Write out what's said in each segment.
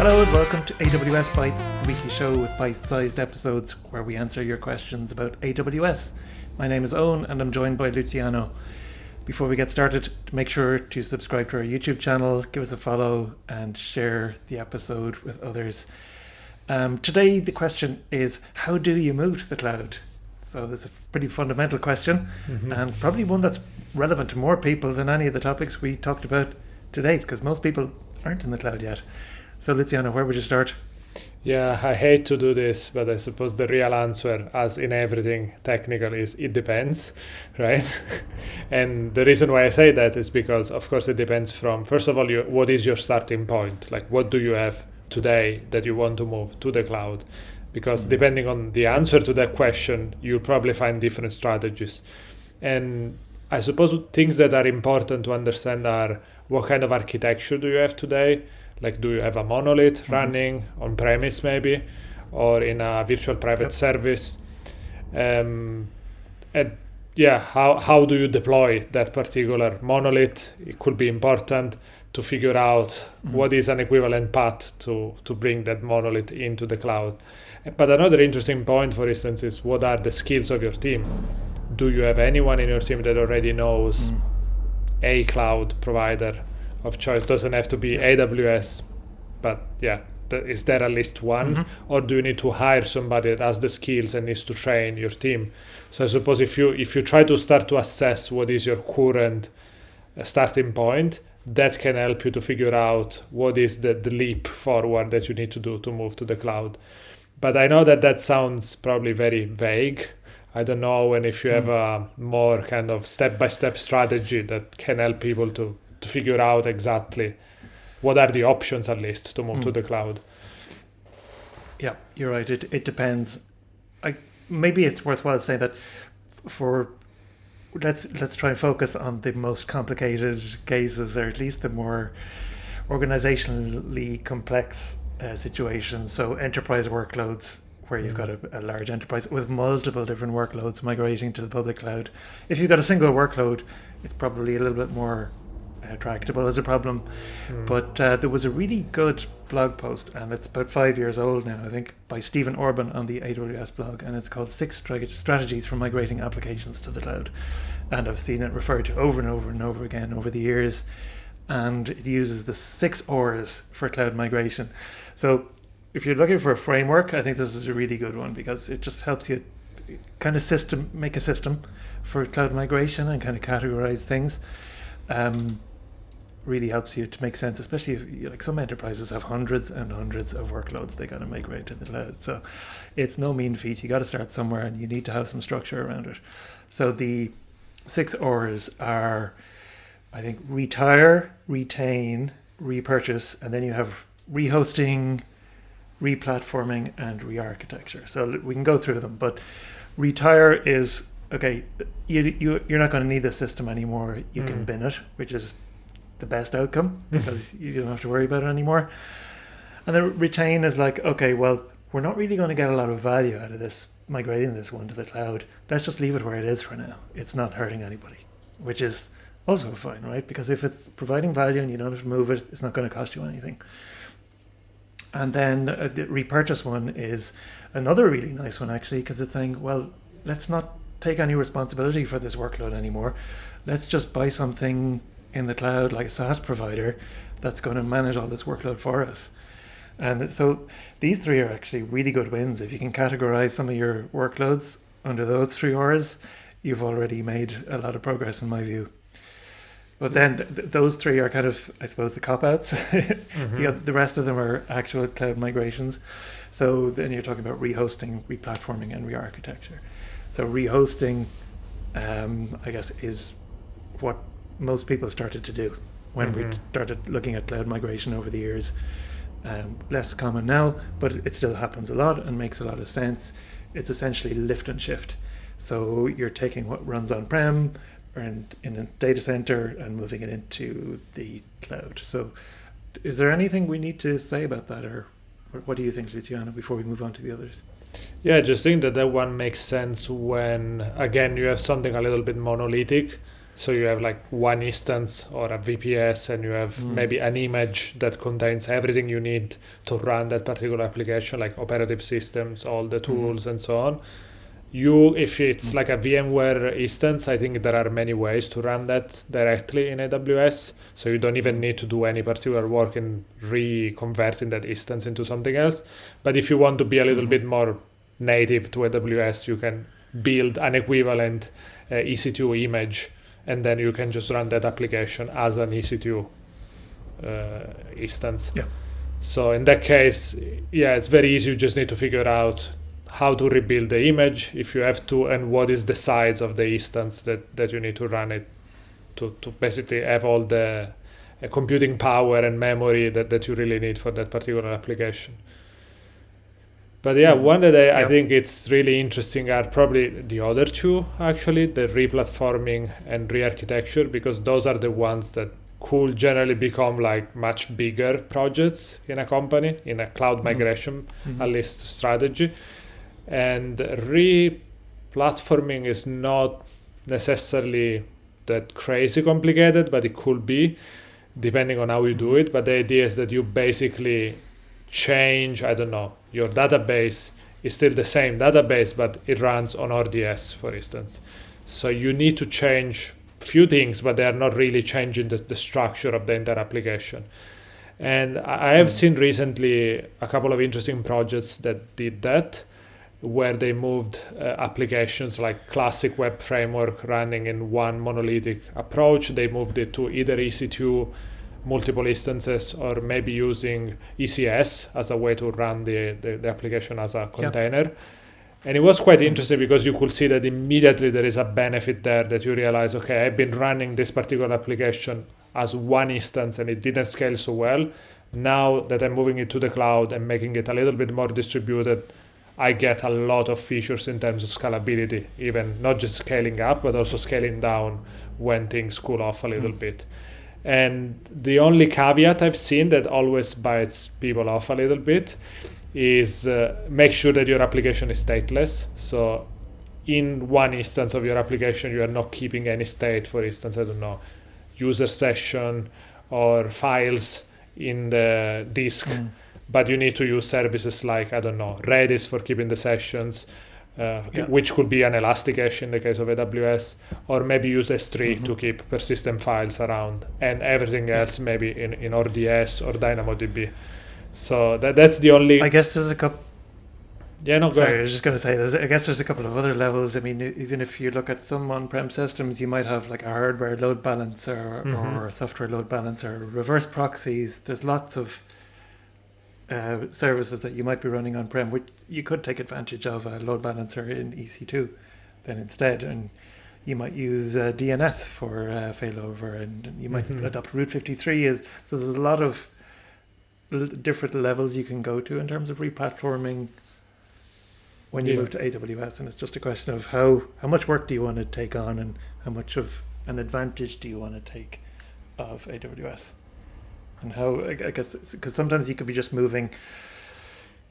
Hello and welcome to AWS Bytes, the weekly show with bite-sized episodes where we answer your questions about AWS. My name is Owen and I'm joined by Luciano. Before we get started, make sure to subscribe to our YouTube channel, give us a follow and share the episode with others. Today the question is, how do you move to the cloud? So it's a pretty fundamental question and probably one that's relevant to more people than any of the topics we talked about today, because most people aren't in the cloud yet. So Luciano, where would you start? Yeah, I hate to do this, but I suppose the real answer, as in everything technical, is it depends, right? And the reason why I say that is because, of course, it depends from, first of all, what is your starting point? Like, what do you have today that you want to move to the cloud? Because depending on the answer to that question, you'll probably find different strategies. And I suppose things that are important to understand are, what kind of architecture do you have today? Like, do you have a monolith running on premise maybe, or in a virtual private service? And yeah, how do you deploy that particular monolith? It could be important to figure out what is an equivalent path to bring that monolith into the cloud. But another interesting point, for instance, is what are the skills of your team? Do you have anyone in your team that already knows a cloud provider of choice? Doesn't have to be AWS, but yeah, is there at least one? Or do you need to hire somebody that has the skills and needs to train your team? So I suppose if you try to start to assess what is your current starting point, that can help you to figure out what is the leap forward that you need to do to move to the cloud. But I know that sounds probably very vague. I don't know, and if you have a more kind of step-by-step strategy that can help people to figure out exactly what are the options, at least, to move to the cloud. Yeah, you're right. It depends. Maybe it's worthwhile saying that let's try and focus on the most complicated cases, or at least the more organizationally complex situations. So enterprise workloads, where you've got a large enterprise with multiple different workloads migrating to the public cloud. If you've got a single workload, it's probably a little bit more tractable as a problem. But there was a really good blog post, and it's about 5 years old now, I think, by Stephen Orban on the AWS blog, and it's called 6 Strategies for Migrating Applications to the Cloud. And I've seen it referred to over and over and over again over the years, and it uses the 6 R's for cloud migration. So if you're looking for a framework, I think this is a really good one, because it just helps you kind of make a system for cloud migration and kind of categorize things. Really helps you to make sense, especially if, like, some enterprises have hundreds and hundreds of workloads they got to migrate to the cloud. So it's no mean feat. You got to start somewhere, and you need to have some structure around it. So the 6 R's are, I think, retire, retain, repurchase, and then you have rehosting, replatforming, and re-architecture. So we can go through them, but retire is, okay, you're not going to need the system anymore. You can bin it, which is the best outcome, because you don't have to worry about it anymore. And then retain is like, okay, well, we're not really going to get a lot of value out of this, migrating this one to the cloud. Let's just leave it where it is for now. It's not hurting anybody, which is also fine, right? Because if it's providing value and you don't have to move it, it's not going to cost you anything. And then the repurchase one is another really nice one, actually, because it's saying, well, let's not take any responsibility for this workload anymore. Let's just buy something in the cloud, like a SaaS provider, that's going to manage all this workload for us. And so these 3 are actually really good wins. If you can categorize some of your workloads under those 3 R's, you've already made a lot of progress, in my view. But then those 3 are kind of, I suppose, the cop-outs. The rest of them are actual cloud migrations. So then you're talking about rehosting, replatforming, and re-architecture. So rehosting, I guess, is what most people started to do when we started looking at cloud migration over the years. Less common now, but it still happens a lot and makes a lot of sense. It's essentially lift and shift. So you're taking what runs on-prem and in a data center and moving it into the cloud. So is there anything we need to say about that, or what do you think, Luciano, before we move on to the others? Yeah, I just think that one makes sense when, again, you have something a little bit monolithic. So you have like one instance or a VPS, and you have maybe an image that contains everything you need to run that particular application, like operative systems, all the tools, and so on. If it's like a VMware instance, I think there are many ways to run that directly in AWS. So you don't even need to do any particular work in reconverting that instance into something else. But if you want to be a little bit more native to AWS, you can build an equivalent EC2 image, and then you can just run that application as an EC2 instance. Yeah. So in that case, it's very easy. You just need to figure out how to rebuild the image if you have to, and what is the size of the instance that you need to run it to basically have all the computing power and memory that you really need for that particular application. But one that I think it's really interesting are probably the other two, actually, the replatforming and re-architecture, because those are the ones that could generally become like much bigger projects in a company, in a cloud migration, at least strategy. And re-platforming is not necessarily that crazy complicated, but it could be, depending on how you do it. But the idea is that you basically change, I don't know, your database is still the same database, but it runs on RDS, for instance. So you need to change few things, but they are not really changing the structure of the entire application. And I have seen recently a couple of interesting projects that did that, where they moved applications like classic web framework running in one monolithic approach. They moved it to either EC2, multiple instances, or maybe using ECS as a way to run the application as a container. And it was quite interesting because you could see that immediately there is a benefit there, that you realize, okay, I've been running this particular application as one instance and it didn't scale so well. Now that I'm moving it to the cloud and making it a little bit more distributed, I get a lot of features in terms of scalability, even not just scaling up, but also scaling down when things cool off a little bit. And the only caveat I've seen that always bites people off a little bit is make sure that your application is stateless. So in one instance of your application, you are not keeping any state, for instance, I don't know, user session or files in the disk. But you need to use services like, I don't know, Redis for keeping the sessions, which could be an Elasticache in the case of AWS, or maybe use S3 to keep persistent files around, and everything else maybe in RDS or DynamoDB. So that's the only... I guess there's a couple... Yeah, no, Sorry, I was just going to say, I guess there's a couple of other levels. I mean, even if you look at some on-prem systems, you might have like a hardware load balancer or a software load balancer, reverse proxies. There's lots of services that you might be running on-prem, which you could take advantage of a load balancer in EC2 then instead, and you might use DNS for failover, and you might adopt Route 53. So there's a lot of different levels you can go to in terms of replatforming when you move to AWS, and it's just a question of how much work do you want to take on, and how much of an advantage do you want to take of AWS. And how, I guess, because sometimes you could be just moving,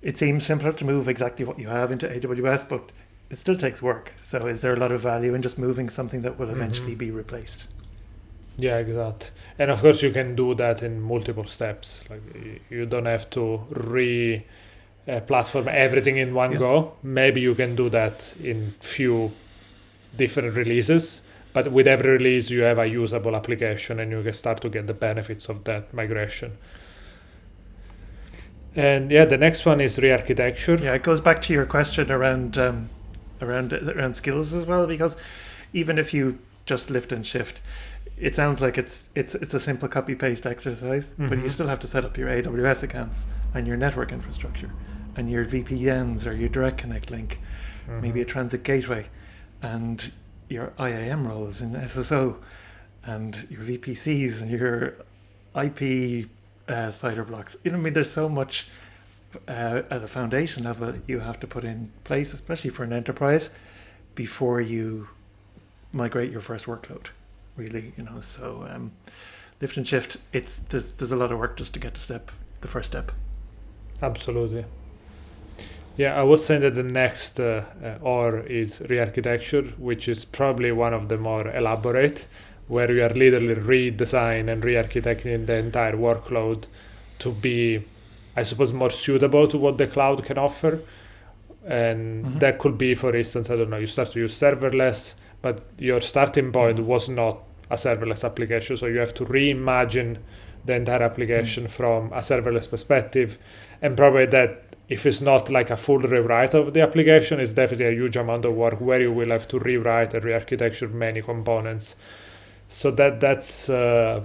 it seems simpler to move exactly what you have into AWS, but it still takes work. So is there a lot of value in just moving something that will eventually be replaced? Yeah, exactly. And of course you can do that in multiple steps. Like you don't have to platform everything in one go. Maybe you can do that in few different releases. But with every release, you have a usable application, and you can start to get the benefits of that migration. And the next one is re-architecture. Yeah, it goes back to your question around skills as well, because even if you just lift and shift, it sounds like it's a simple copy paste exercise, but you still have to set up your AWS accounts and your network infrastructure and your VPNs or your direct connect link, maybe a transit gateway, and your IAM roles in SSO, and your VPCs and your IP CIDR blocks. I mean, there's so much at a foundation level you have to put in place, especially for an enterprise, before you migrate your first workload. Really, So lift and shift. There's a lot of work just to get the first step. Absolutely. Yeah, I would say that the next or is re-architecture, which is probably one of the more elaborate, where you are literally redesign and re-architecting the entire workload to be, I suppose, more suitable to what the cloud can offer. And that could be, for instance, I don't know, you start to use serverless, but your starting point was not a serverless application. So you have to reimagine the entire application from a serverless perspective. And probably that, if it's not like a full rewrite of the application, it's definitely a huge amount of work where you will have to rewrite and re-architecture many components. So that's I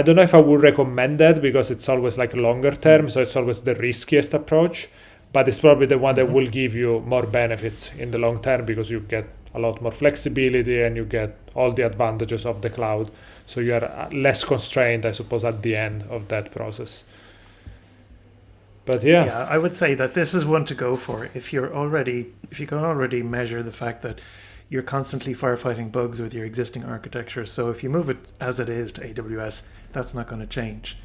don't know if I would recommend that, because it's always like longer term, so it's always the riskiest approach, but it's probably the one that will give you more benefits in the long term, because you get a lot more flexibility and you get all the advantages of the cloud. So you are less constrained, I suppose, at the end of that process. But yeah, I would say that this is one to go for if you can already measure the fact that you're constantly firefighting bugs with your existing architecture. So if you move it as it is to AWS, that's not going to change.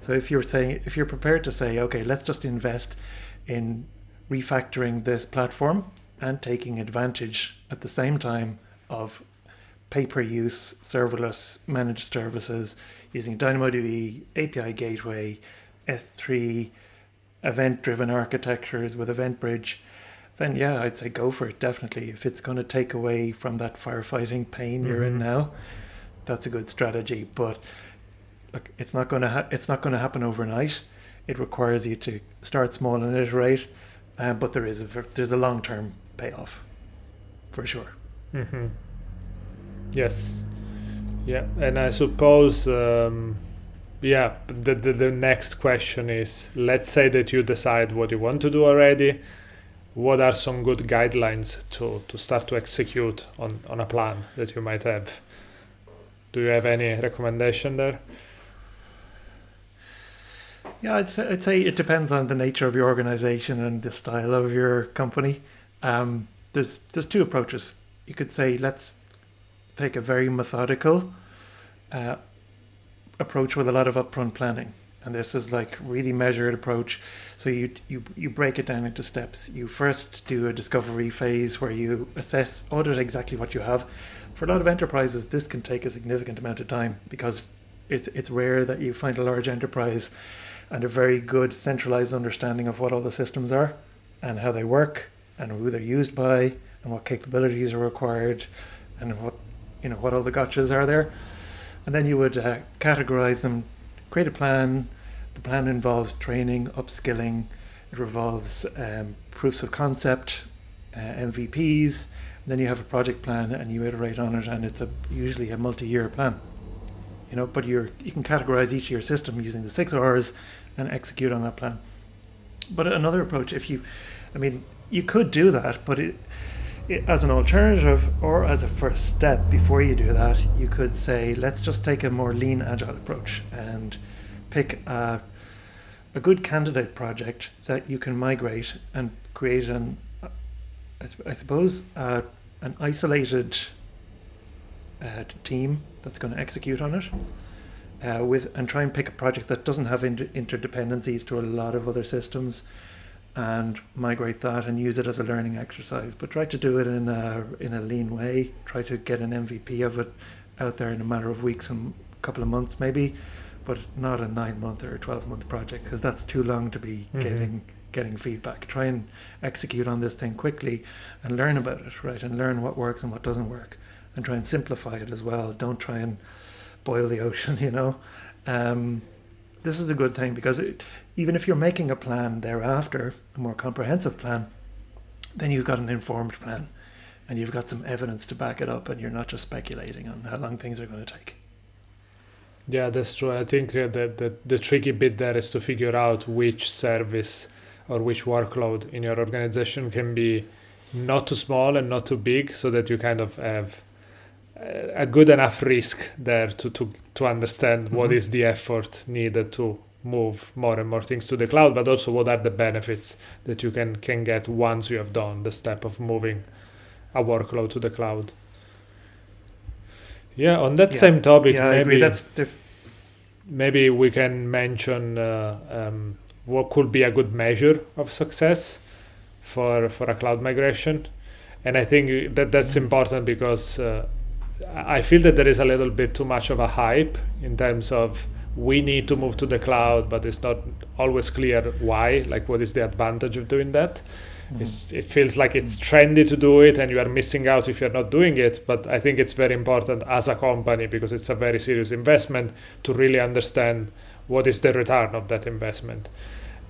So if you're prepared to say, okay, let's just invest in refactoring this platform and taking advantage at the same time of pay-per-use serverless managed services using DynamoDB, API Gateway, S3, event-driven architectures with EventBridge, then yeah, I'd say go for it, definitely. If it's going to take away from that firefighting pain you're in now, that's a good strategy. But look, it's not going to happen overnight. It requires you to start small and iterate, but there's a long-term payoff for sure. Yes. Yeah, and I suppose the next question is, let's say that you decide what you want to do already. What are some good guidelines to start to execute on a plan that you might have? Do you have any recommendation there? Yeah, I'd say it depends on the nature of your organization and the style of your company. There's two approaches. You could say, let's take a very methodical approach with a lot of upfront planning. And this is like really measured approach. So you break it down into steps. You first do a discovery phase where you audit exactly what you have. For a lot of enterprises, this can take a significant amount of time, because it's rare that you find a large enterprise and a very good centralized understanding of what all the systems are and how they work and who they're used by and what capabilities are required and what all the gotchas are there. And then you would categorize them, create a plan. The plan involves training, upskilling. It involves proofs of concept, MVPs. And then you have a project plan and you iterate on it, and it's usually a multi-year plan. But you can categorize each of your system using the 6 R's and execute on that plan. But another approach, you could do that, but it as an alternative or as a first step before you do that, you could say, let's just take a more lean agile approach and pick a good candidate project that you can migrate and create an isolated team that's going to execute on it and try and pick a project that doesn't have interdependencies to a lot of other systems, and migrate that and use it as a learning exercise. But try to do it in a lean way. Try to get an MVP of it out there in a matter of weeks and a couple of months maybe, but not a 9-month or a 12-month project, because that's too long to be getting feedback. Try and execute on this thing quickly and learn about it, right? And learn what works and what doesn't work, and try and simplify it as well. Don't try and boil the ocean, This is a good thing, because even if you're making a plan thereafter, a more comprehensive plan, then you've got an informed plan and you've got some evidence to back it up, and you're not just speculating on how long things are going to take. Yeah, that's true. I think that the tricky bit there is to figure out which service or which workload in your organization can be not too small and not too big, so that you kind of have a good enough risk there to understand what is the effort needed to move more and more things to the cloud, but also what are the benefits that you can get once you have done the step of moving a workload to the cloud. Yeah, on that same topic, maybe we can mention what could be a good measure of success for a cloud migration. And I think that's important, because I feel that there is a little bit too much of a hype in terms of we need to move to the cloud, but it's not always clear why, like what is the advantage of doing that. It feels like it's trendy to do it and you are missing out if you're not doing it. But I think it's very important as a company, because it's a very serious investment, to really understand what is the return of that investment.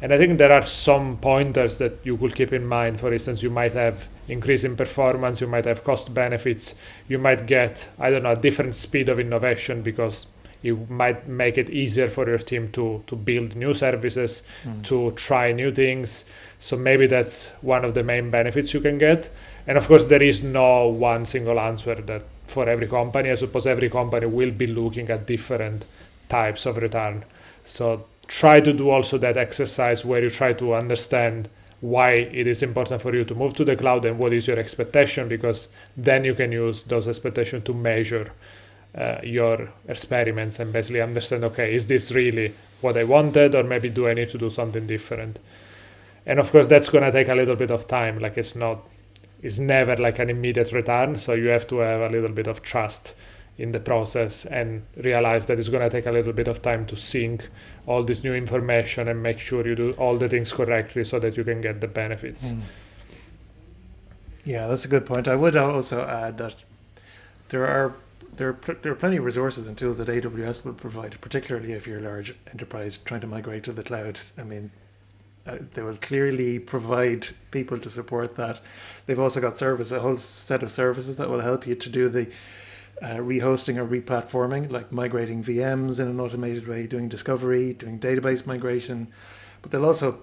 And I think there are some pointers that you could keep in mind. For instance, you might have increase in performance, you might have cost benefits, you might get, I don't know, a different speed of innovation, because you might make it easier for your team to build new services, to try new things. So maybe that's one of the main benefits you can get. And of course, there is no one single answer that for every company. I suppose every company will be looking at different types of return. So try to do also that exercise where you try to understand why it is important for you to move to the cloud and what is your expectation, because then you can use those expectations to measure your experiments and basically understand, okay, is this really what I wanted, or maybe do I need to do something different? And of course, that's going to take a little bit of time. Like it's never like an immediate return. So you have to have a little bit of trust in the process and realize that it's going to take a little bit of time to sync all this new information and make sure you do all the things correctly so that you can get the benefits. Yeah, that's a good point. I would also add that there are plenty of resources and tools that AWS will provide, particularly if you're a large enterprise trying to migrate to the cloud. I mean, they will clearly provide people to support that. They've also got a whole set of services that will help you to do the rehosting or replatforming, like migrating VMs in an automated way, doing discovery, doing database migration. But they'll also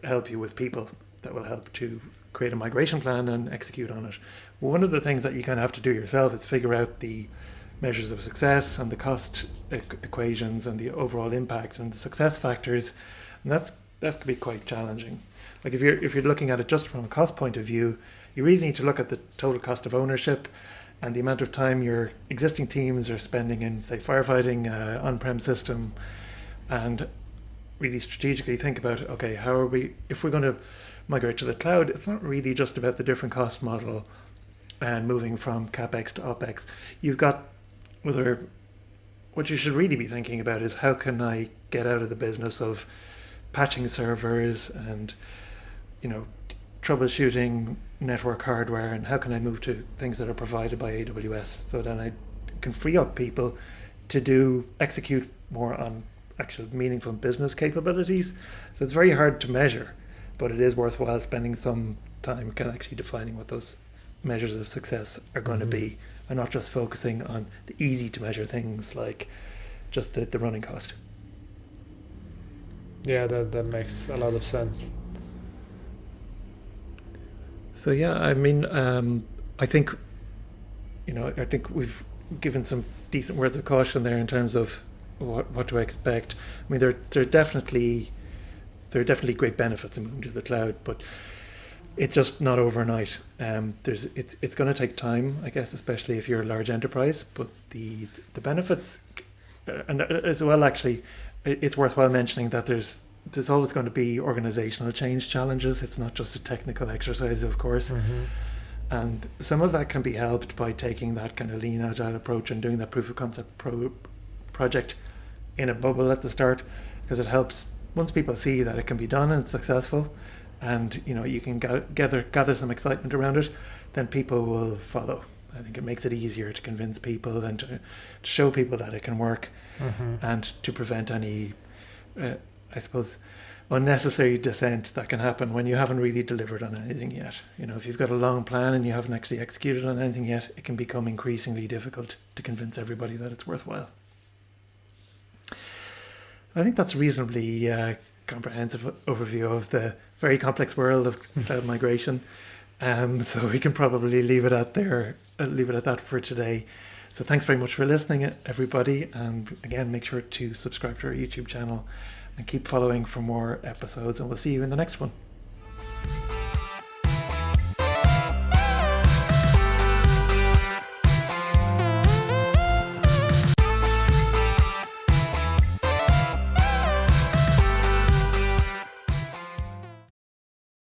help you with people that will help to create a migration plan and execute on it. One of the things that you kind of have to do yourself is figure out the measures of success and the cost equations and the overall impact and the success factors, and that can be quite challenging. Like if you're looking at it just from a cost point of view, you really need to look at the total cost of ownership and the amount of time your existing teams are spending in, say, firefighting on-prem system, and really strategically think about, okay, if we're going to migrate to the cloud, it's not really just about the different cost model and moving from CapEx to OpEx. You've got what you should really be thinking about is, how can I get out of the business of patching servers and, troubleshooting network hardware, and how can I move to things that are provided by AWS, so then I can free up people to execute more on actual meaningful business capabilities. So it's very hard to measure, but it is worthwhile spending some time kind of actually defining what those measures of success are going to be, and not just focusing on the easy to measure things like just the running cost. Yeah, that makes a lot of sense. So yeah, I mean, I think we've given some decent words of caution there in terms of what to expect. I mean, there are definitely great benefits in moving to the cloud, but it's just not overnight. It's going to take time, I guess, especially if you're a large enterprise. But the benefits, and as well, actually, it's worthwhile mentioning that there's always going to be organizational change challenges. It's not just a technical exercise, of course. And some of that can be helped by taking that kind of lean agile approach and doing that proof of concept project in a bubble at the start, because it helps once people see that it can be done and it's successful, and you can gather some excitement around it, then people will follow. I think it makes it easier to convince people and to show people that it can work, and to prevent any I suppose unnecessary dissent that can happen when you haven't really delivered on anything yet. If you've got a long plan and you haven't actually executed on anything yet, it can become increasingly difficult to convince everybody that it's worthwhile. I think that's a reasonably comprehensive overview of the very complex world of cloud migration. So we can probably leave it at that for today. So thanks very much for listening, everybody. And again, make sure to subscribe to our YouTube channel and keep following for more episodes, and we'll see you in the next one.